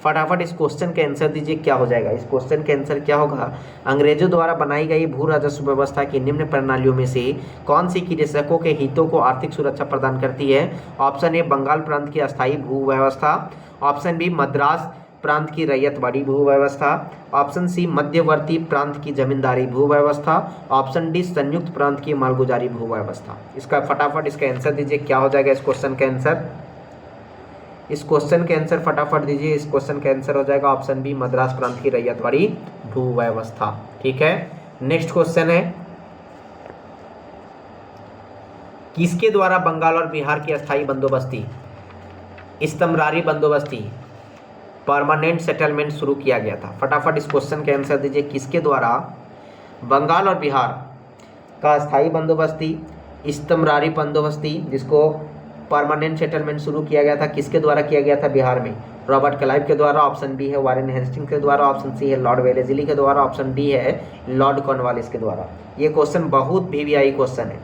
फटाफट इस क्वेश्चन का आंसर दीजिए, क्या हो जाएगा? इस क्वेश्चन का आंसर क्या होगा? अंग्रेजों द्वारा बनाई गई भू राजस्व व्यवस्था की निम्न प्रणालियों में से कौन सी कृषकों के हितों को आर्थिक सुरक्षा प्रदान करती है? ऑप्शन ए बंगाल प्रांत की अस्थायी भू व्यवस्था, ऑप्शन बी मद्रास प्रांत की रैयतवाड़ी भू व्यवस्था, ऑप्शन सी मध्यवर्ती प्रांत की जमींदारी भू व्यवस्था, ऑप्शन डी संयुक्त प्रांत की मालगुजारी भू व्यवस्था। इसका फटाफट इसका आंसर दीजिए, क्या हो जाएगा इस क्वेश्चन का आंसर? इस क्वेश्चन के आंसर फटाफट दीजिए। इस क्वेश्चन का आंसर हो जाएगा ऑप्शन बी मद्रास प्रांत की रैयतवाड़ी भू व्यवस्था। ठीक है, नेक्स्ट क्वेश्चन है, किसके द्वारा बंगाल और बिहार की अस्थायी बंदोबस्ती, इस्तमरारी बंदोबस्ती, परमानेंट सेटलमेंट शुरू किया गया था? फटाफट इस क्वेश्चन के आंसर दीजिए, किसके द्वारा बंगाल और बिहार का अस्थायी बंदोबस्ती, इस्तमरारी बंदोबस्ती जिसको परमानेंट सेटलमेंट शुरू किया गया था, किसके द्वारा किया गया था बिहार में? रॉबर्ट क्लाइव के द्वारा, ऑप्शन बी है वारेन हेस्टिंग्स के द्वारा, ऑप्शन सी है लॉर्ड वेलेस्ली के द्वारा, ऑप्शन डी है लॉर्ड कॉर्नवालिस के द्वारा। ये क्वेश्चन बहुत वीवीआई क्वेश्चन है,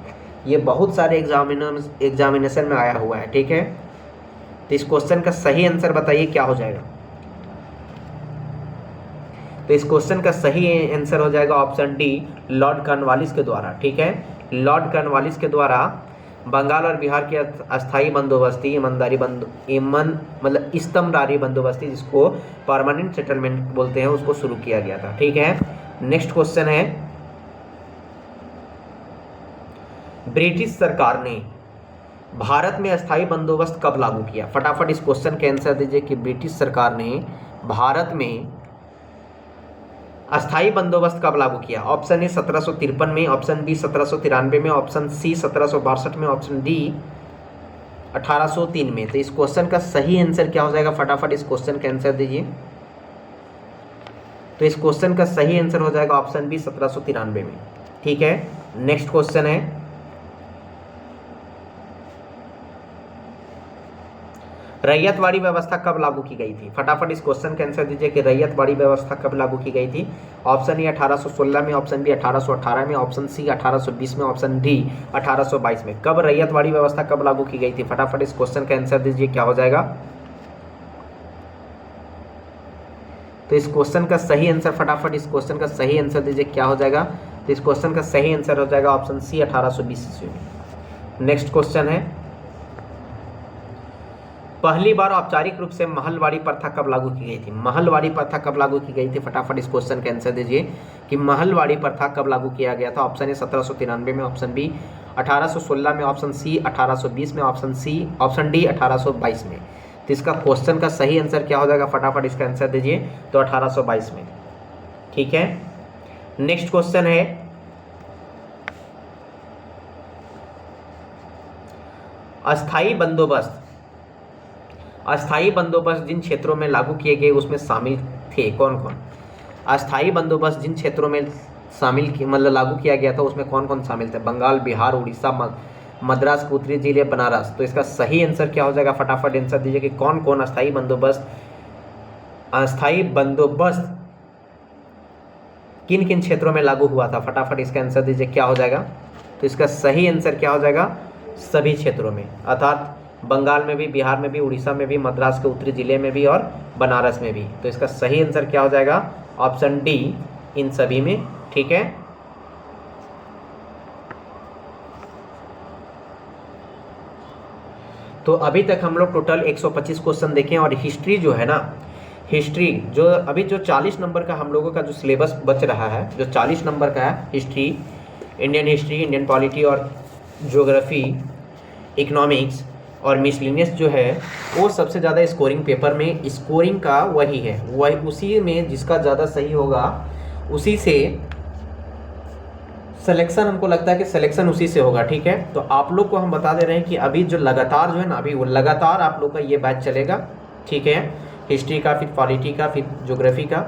ये बहुत सारे एग्जामिनेशन में आया हुआ है। ठीक है, तो इस क्वेश्चन का सही आंसर बताइए क्या हो जाएगा? तो इस क्वेश्चन का सही आंसर हो जाएगा ऑप्शन डी लॉर्ड कॉर्नवालिस के द्वारा। ठीक है, लॉर्ड कॉर्नवालिस के द्वारा बंगाल और बिहार की अस्थायी बंदोबस्ती, मतलब इस्तमरारी बंदोबस्ती जिसको परमानेंट सेटलमेंट बोलते हैं, उसको शुरू किया गया था। ठीक है, नेक्स्ट क्वेश्चन है, ब्रिटिश सरकार ने भारत में अस्थायी बंदोबस्त कब लागू किया? फटाफट इस क्वेश्चन के आंसर दीजिए कि ब्रिटिश सरकार ने भारत में अस्थायी बंदोबस्त कब लागू किया? ऑप्शन ए 1753 में, ऑप्शन बी 1793 में, ऑप्शन सी 1762 में, ऑप्शन डी 1803 में। तो इस क्वेश्चन का सही आंसर क्या हो जाएगा? फटाफट इस क्वेश्चन का आंसर दीजिए। तो इस क्वेश्चन का सही आंसर हो जाएगा ऑप्शन बी 1793 में। ठीक है, नेक्स्ट क्वेश्चन है, रैयतवाड़ी व्यवस्था कब लागू की गई थी? फटाफट इस क्वेश्चन का आंसर दीजिए कि रैयतवाड़ी व्यवस्था कब लागू की गई थी? ऑप्शन ए 1816 में, ऑप्शन बी 1818 में, ऑप्शन सी 1820 में, ऑप्शन डी 1822 में। कब रैयतवाड़ी व्यवस्था कब लागू की गई थी? फटाफट इस क्वेश्चन का आंसर दीजिए, क्या हो जाएगा? तो इस क्वेश्चन का सही आंसर, फटाफट इस क्वेश्चन का सही आंसर दीजिए, क्या हो जाएगा? तो इस क्वेश्चन का सही आंसर हो जाएगा ऑप्शन सी 1820 ईस्वी में। नेक्स्ट क्वेश्चन है, पहली बार औपचारिक रूप से महलवाड़ी प्रथा कब लागू की गई थी? महलवाड़ी प्रथा कब लागू की गई थी? फटाफट इस क्वेश्चन का आंसर दीजिए कि महलवाड़ी प्रथा कब लागू किया गया था? ऑप्शन ए 1793 में, ऑप्शन बी 1816 में, ऑप्शन सी 1820 में, ऑप्शन डी 1822 में। तो इसका क्वेश्चन का सही आंसर क्या हो जाएगा? फटाफट इसका आंसर दीजिए। तो 1822 में। ठीक है, नेक्स्ट क्वेश्चन है, अस्थायी बंदोबस्त जिन क्षेत्रों में लागू किए गए उसमें शामिल थे कौन कौन? अस्थायी बंदोबस्त जिन क्षेत्रों में मतलब लागू किया गया था उसमें कौन कौन शामिल थे? बंगाल, बिहार, उड़ीसा, मद्रास के उत्तरी जिले, बनारस। तो इसका सही आंसर क्या हो जाएगा? फटाफट आंसर दीजिए कि कौन कौन अस्थायी बंदोबस्त किन किन क्षेत्रों में लागू हुआ था? फटाफट इसका आंसर दीजिए, क्या हो जाएगा? तो इसका सही आंसर क्या हो जाएगा? सभी क्षेत्रों में, अर्थात बंगाल में भी, बिहार में भी, उड़ीसा में भी, मद्रास के उत्तरी जिले में भी और बनारस में भी। तो इसका सही आंसर क्या हो जाएगा? ऑप्शन डी, इन सभी में। ठीक है, तो अभी तक हम लोग टोटल 125 क्वेश्चन देखे और हिस्ट्री जो है ना, हिस्ट्री जो अभी जो 40 नंबर का हम लोगों का जो सिलेबस बच रहा है, जो 40 नंबर का है हिस्ट्री, इंडियन पॉलिटी और ज्योग्राफी, इकोनॉमिक्स और मिसलिनियस जो है, वो सबसे ज़्यादा स्कोरिंग पेपर में स्कोरिंग का वही है, वही उसी में जिसका ज़्यादा सही होगा उसी से सिलेक्शन, हमको लगता है कि सिलेक्शन उसी से होगा। ठीक है, तो आप लोग को हम बता दे रहे हैं कि अभी जो लगातार जो है ना, अभी वो लगातार आप लोग का ये बैच चलेगा। ठीक है, हिस्ट्री का, फिर पॉलिटी का, फिर ज्योग्राफी का।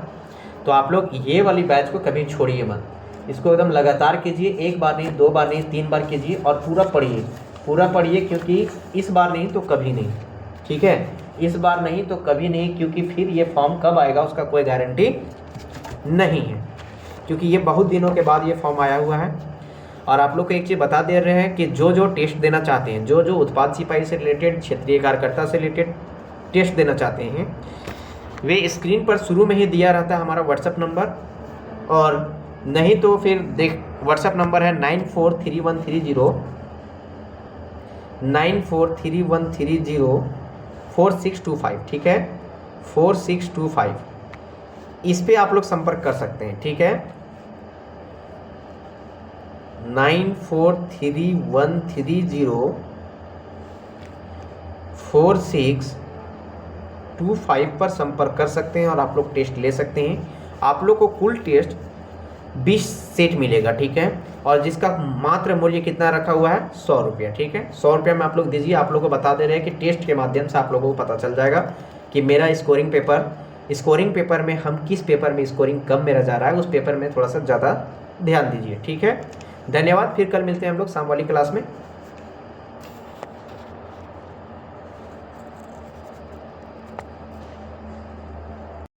तो आप लोग ये वाली बैच को कभी छोड़िए मत, इसको एकदम लगातार कीजिए, एक बार नहीं, 2 बार नहीं, 3 बार कीजिए और पूरा पढ़िए, क्योंकि इस बार नहीं तो कभी नहीं। ठीक है, इस बार नहीं तो कभी नहीं, क्योंकि फिर ये फॉर्म कब आएगा उसका कोई गारंटी नहीं है, क्योंकि ये बहुत दिनों के बाद ये फॉर्म आया हुआ है। और आप लोग को एक चीज़ बता दे रहे हैं कि जो टेस्ट देना चाहते हैं, जो उत्पाद सिपाही से रिलेटेड, क्षेत्रीय कार्यकर्ता से रिलेटेड टेस्ट देना चाहते हैं, वे स्क्रीन पर शुरू में ही दिया रहता है हमारा व्हाट्सएप नंबर, और नहीं तो फिर व्हाट्सएप नंबर है 943130 4625। ठीक है, 4625, इस पे आप लोग संपर्क कर सकते हैं, ठीक है। 9431304625 पर संपर्क कर सकते हैं और आप लोग टेस्ट ले सकते हैं। आप लोग को कुल टेस्ट 20 सेट मिलेगा, ठीक है। और जिसका मात्र मूल्य कितना रखा हुआ है, 100 रुपया, ठीक है। 100 रुपया में आप लोग दीजिए। आप लोग को बता दे रहे हैं कि टेस्ट के माध्यम से आप लोगों को पता चल जाएगा कि मेरा स्कोरिंग पेपर में हम किस पेपर में स्कोरिंग कम मेरा जा रहा है, उस पेपर में थोड़ा सा ज़्यादा ध्यान दीजिए, ठीक है। धन्यवाद। फिर कल मिलते हैं हम लोग शाम वाली क्लास में।